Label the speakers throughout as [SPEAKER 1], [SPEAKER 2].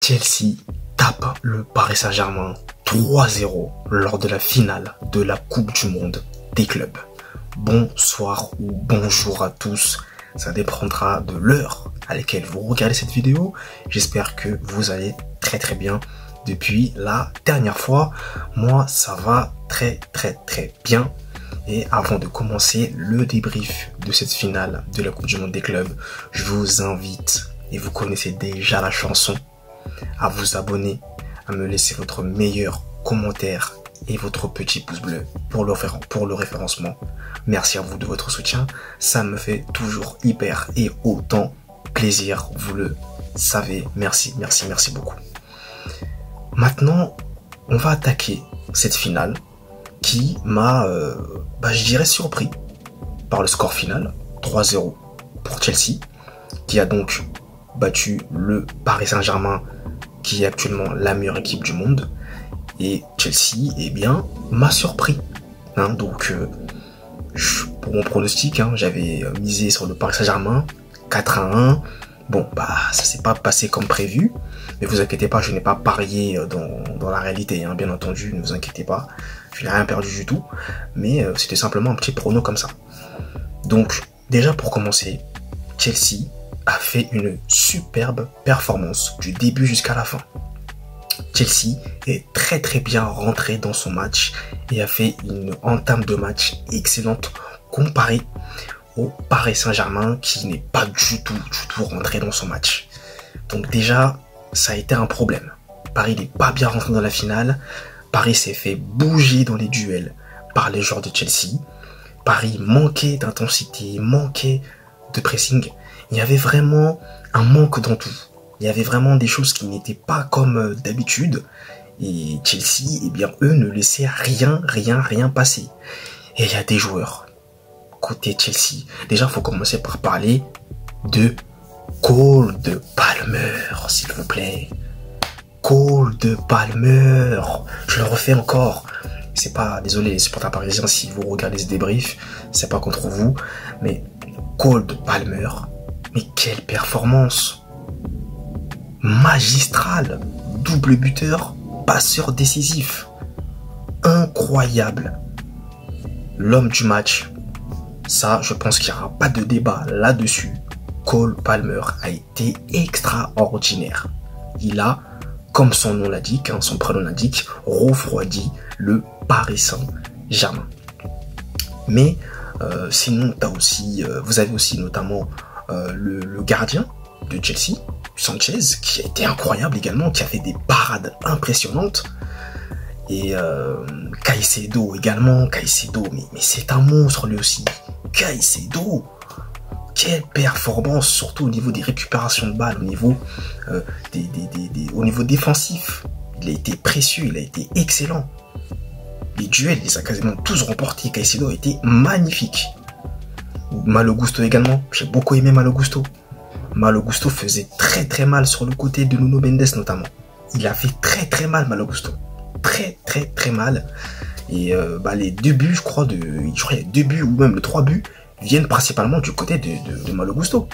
[SPEAKER 1] Chelsea tape le Paris Saint-Germain 3-0 lors de la finale de la Coupe du Monde des clubs. Bonsoir ou bonjour à tous, ça dépendra de l'heure à laquelle vous regardez cette vidéo. J'espère que vous allez très bien depuis la dernière fois. Moi, ça va très bien. Et avant de commencer le débrief de cette finale de la Coupe du Monde des clubs, je vous invite, et vous connaissez déjà la chanson, à vous abonner, à me laisser votre meilleur commentaire et votre petit pouce bleu pour le référencement. Merci à vous de votre soutien, ça me fait toujours hyper et autant plaisir, vous le savez. Merci beaucoup. Maintenant, on va attaquer cette finale qui m'a, je dirais, surpris par le score final, 3-0 pour Chelsea, qui a donc battu le Paris Saint-Germain, qui est actuellement la meilleure équipe du monde. Et Chelsea, eh bien, m'a surpris. Donc, pour mon pronostic, j'avais misé sur le Paris Saint-Germain, 4-1. Bon, ça s'est pas passé comme prévu. Mais vous inquiétez pas, je n'ai pas parié dans la réalité, bien entendu, ne vous inquiétez pas. Je n'ai rien perdu du tout. Mais c'était simplement un petit prono comme ça. Donc, déjà pour commencer, Chelsea a fait une superbe performance du début jusqu'à la fin. Chelsea est très bien rentré dans son match et a fait une entame de match excellente comparée au Paris Saint-Germain qui n'est pas du tout rentré dans son match. Donc déjà, ça a été un problème. Paris n'est pas bien rentré dans la finale. Paris s'est fait bouger dans les duels par les joueurs de Chelsea. Paris manquait d'intensité, manquait de pressing. Il y avait vraiment un manque dans tout. Il y avait vraiment des choses qui n'étaient pas comme d'habitude. Et Chelsea, eh bien, eux ne laissaient rien passer. Et il y a des joueurs côté Chelsea. Déjà, il faut commencer par parler de Cole Palmer, s'il vous plaît. Cole Palmer. Je le refais encore. C'est pas, désolé les supporters parisiens, si vous regardez ce débrief, c'est pas contre vous. Mais Cole Palmer, mais quelle performance magistrale, double buteur, passeur décisif, incroyable, l'homme du match. Ça, je pense qu'il n'y aura pas de débat là-dessus. Cole Palmer a été extraordinaire. Il a, comme son nom l'indique, son prénom l'indique, refroidi le Paris Saint-Germain. Mais sinon, vous avez aussi notamment le gardien de Chelsea, Sanchez, qui a été incroyable également, qui a fait des parades impressionnantes. Et Caicedo également, mais c'est un monstre lui aussi. Caicedo, quelle performance, surtout au niveau des récupérations de balles, au niveau au niveau défensif. Il a été précieux, il a été excellent. Les duels, il les a quasiment tous remportés. Caicedo a été magnifique. Malo Gusto également, j'ai beaucoup aimé Malo Gusto. Malo Gusto faisait très mal sur le côté de Nuno Mendes notamment. Il a fait très mal Malo Gusto. Très mal. Et les deux buts, je crois il y a 2 buts ou même les 3 buts viennent principalement du côté de Malo Gusto.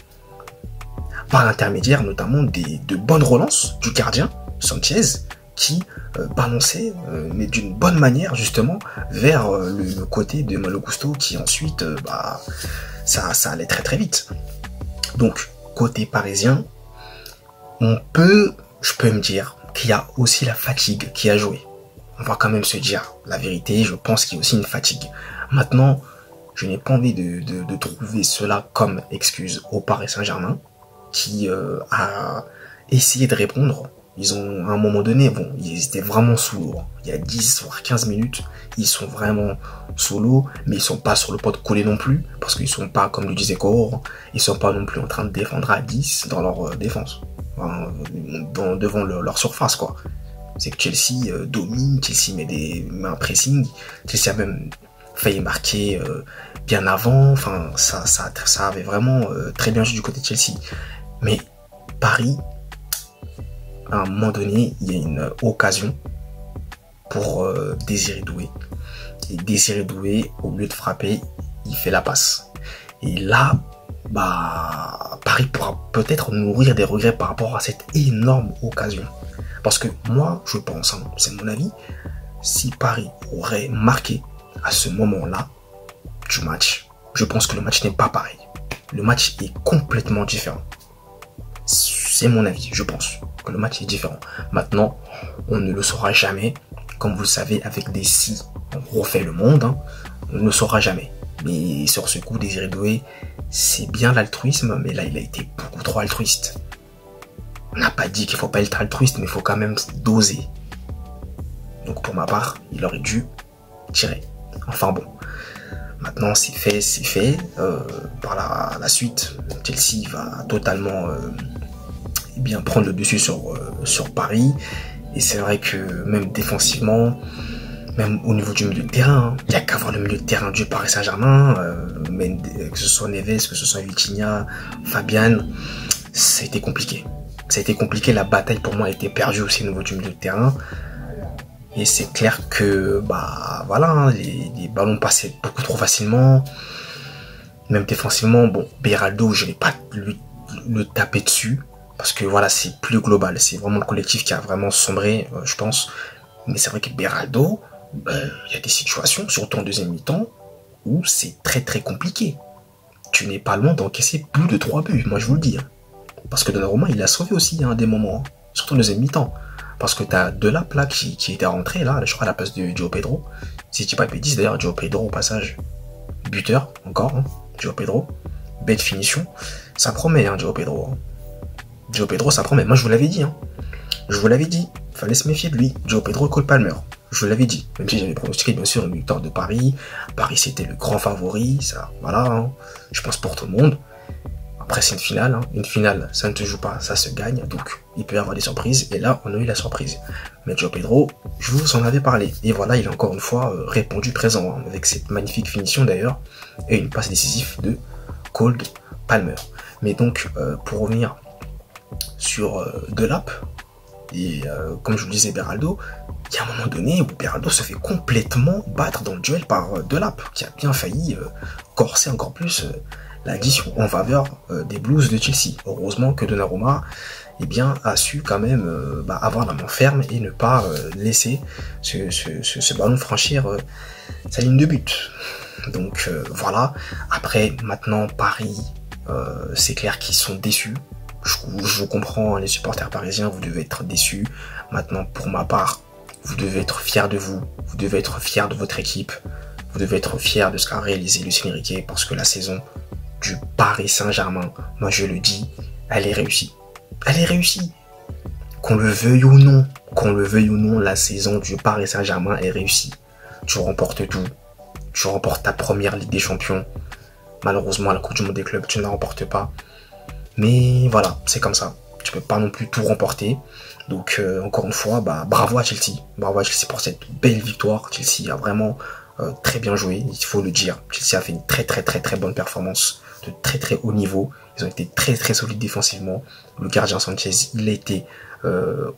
[SPEAKER 1] Par l'intermédiaire notamment de bonnes relances du gardien Sanchez qui balançait mais d'une bonne manière justement vers le côté de Malo Gusto qui ensuite ça allait très vite. Donc côté parisien, je peux me dire qu'il y a aussi la fatigue qui a joué. On va quand même se dire la vérité, je pense qu'il y a aussi une fatigue. Maintenant, je n'ai pas envie de trouver cela comme excuse au Paris Saint-Germain qui a essayé de répondre. Ils ont, à un moment donné, ils étaient vraiment sous l'eau. Il y a 10 voire 15 minutes, ils sont vraiment sous l'eau, mais ils sont pas sur le pot de coller non plus, parce qu'ils sont pas, comme le disait Cahors, ils sont pas non plus en train de défendre à 10 dans leur défense, devant leur surface, quoi. C'est que Chelsea domine, Chelsea met un pressing, Chelsea a même failli marquer bien avant, ça avait vraiment très bien joué du côté de Chelsea. Mais Paris, à un moment donné, il y a une occasion pour Désiré Doué. Et Désiré Doué, au lieu de frapper, il fait la passe. Et là, Paris pourra peut-être nourrir des regrets par rapport à cette énorme occasion. Parce que moi, je pense, hein, c'est mon avis, si Paris aurait marqué à ce moment-là du match, je pense que le match n'est pas pareil. Le match est complètement différent. C'est mon avis, je pense que le match est différent. Maintenant, on ne le saura jamais. Comme vous le savez, avec des si, on refait le monde, hein, on ne le saura jamais. Mais sur ce coup, Désiré Doué, c'est bien l'altruisme, mais là, il a été beaucoup trop altruiste. On n'a pas dit qu'il faut pas être altruiste, mais il faut quand même doser. Donc pour ma part, il aurait dû tirer. Enfin bon, maintenant c'est fait, c'est fait. Par la suite, Chelsea va totalement bien prendre le dessus sur Paris. Et c'est vrai que même défensivement, même au niveau du milieu de terrain, il n'y a qu'à voir le milieu de terrain du Paris Saint-Germain, que ce soit Neves, que ce soit Vitinha, Fabian, ça a été compliqué. Ça a été compliqué, la bataille pour moi a été perdue aussi au niveau du milieu de terrain. Et c'est clair que, bah voilà, hein, les ballons passaient beaucoup trop facilement. Même défensivement, bon, Beraldo, je ne vais pas le taper dessus. Parce que voilà, c'est plus global. C'est vraiment le collectif qui a vraiment sombré, je pense. Mais c'est vrai que Beraldo, il y a des situations, surtout en deuxième mi-temps, où c'est très très compliqué. Tu n'es pas loin d'encaisser plus de 3 buts, moi je vous le dis. Hein. Parce que Donnarumma, il a sauvé aussi à des moments, hein, surtout en deuxième mi-temps. Parce que tu as Delap là qui était rentré, là, je crois à la place de João Pedro. Si je dis pas de bêtises, d'ailleurs, João Pedro au passage, buteur encore, hein, João Pedro, belle finition. Ça promet, hein, João Pedro. Hein. João Pedro, ça promet. Moi, je vous l'avais dit. Hein. Je vous l'avais dit. Fallait se méfier de lui. João Pedro, Cole Palmer. Je vous l'avais dit. Même si j'avais pronostiqué, bien sûr, une victoire de Paris. Paris, c'était le grand favori. Ça, voilà. Hein. Je pense pour tout le monde. Après, c'est une finale. Hein. Une finale, ça ne se joue pas, ça se gagne. Donc, il peut y avoir des surprises. Et là, on a eu la surprise. Mais João Pedro, je vous en avais parlé. Et voilà, il a encore une fois répondu présent. Hein, avec cette magnifique finition, d'ailleurs. Et une passe décisive de Cole Palmer. Mais donc, pour revenir sur Delap et comme je vous le disais Beraldo, il y a un moment donné où Beraldo se fait complètement battre dans le duel par Delap qui a bien failli corser encore plus l'addition en faveur des Blues de Chelsea. Heureusement que Donnarumma a su quand même avoir la main ferme et ne pas laisser ce ballon franchir sa ligne de but. Donc voilà, après maintenant Paris, c'est clair qu'ils sont déçus. Je vous comprends, les supporters parisiens, vous devez être déçus. Maintenant, pour ma part, vous devez être fiers de vous. Vous devez être fiers de votre équipe. Vous devez être fiers de ce qu'a réalisé Luis Enrique parce que la saison du Paris Saint-Germain, moi je le dis, elle est réussie. Elle est réussie. Qu'on le veuille ou non, la saison du Paris Saint-Germain est réussie. Tu remportes tout. Tu remportes ta première Ligue des Champions. Malheureusement, la Coupe du Monde des clubs, tu ne la remportes pas. Mais voilà, c'est comme ça. Tu peux pas non plus tout remporter. Donc encore une fois, bravo à Chelsea. Bravo à Chelsea pour cette belle victoire. Chelsea a vraiment très bien joué, il faut le dire. Chelsea a fait une très bonne performance de très haut niveau. Ils ont été très solides défensivement. Le gardien Sanchez, il a été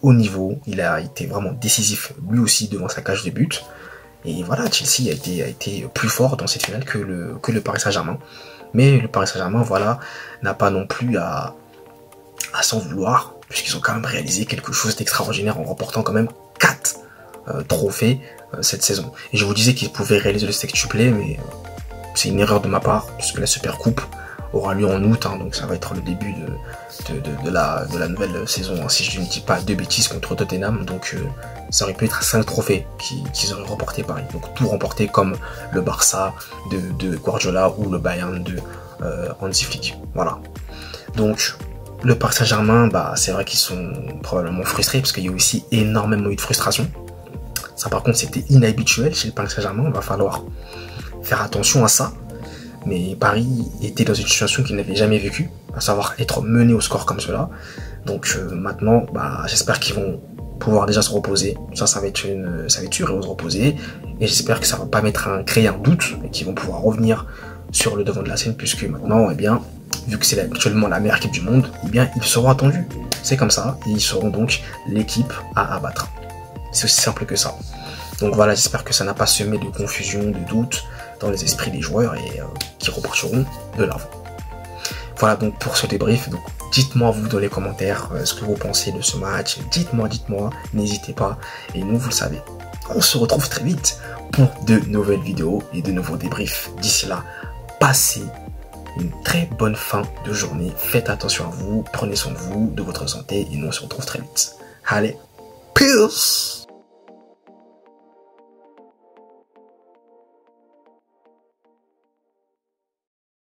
[SPEAKER 1] au niveau. Il a été vraiment décisif lui aussi devant sa cage de but. Et voilà, Chelsea a été plus fort dans cette finale que le Paris Saint-Germain. Mais le Paris Saint-Germain, voilà, n'a pas non plus à s'en vouloir, puisqu'ils ont quand même réalisé quelque chose d'extraordinaire en remportant quand même 4 trophées cette saison. Et je vous disais qu'ils pouvaient réaliser le sextuplé, mais c'est une erreur de ma part, puisque la Super Coupe aura lieu en août, hein, donc ça va être le début de la nouvelle saison, hein, si je ne dis pas de bêtises, contre Tottenham. Donc ça aurait pu être 5 trophées qu'ils auraient remporté Paris. Donc tout remporté comme le Barça de Guardiola ou le Bayern de Hansi Flick. Voilà. Donc le Paris Saint-Germain, c'est vrai qu'ils sont probablement frustrés parce qu'il y a aussi énormément eu de frustration. Ça par contre c'était inhabituel chez le Paris Saint-Germain, il va falloir faire attention à ça. Mais Paris était dans une situation qu'il n'avait jamais vécue, à savoir être mené au score comme cela. Donc maintenant, j'espère qu'ils vont pouvoir déjà se reposer. Ça va être sûr, ils vont se reposer. Et j'espère que ça va pas créer un doute et qu'ils vont pouvoir revenir sur le devant de la scène, puisque maintenant, vu que c'est actuellement la meilleure équipe du monde, ils seront attendus. C'est comme ça, et ils seront donc l'équipe à abattre. C'est aussi simple que ça. Donc voilà, j'espère que ça n'a pas semé de confusion, de doute dans les esprits des joueurs et qui repartiront de l'avant. Voilà donc pour ce débrief. Donc Dites-moi vous dans les commentaires ce que vous pensez de ce match. Dites-moi, n'hésitez pas. Et nous, vous le savez, on se retrouve très vite pour de nouvelles vidéos et de nouveaux débriefs. D'ici là, passez une très bonne fin de journée. Faites attention à vous, prenez soin de vous, de votre santé et nous on se retrouve très vite. Allez, peace!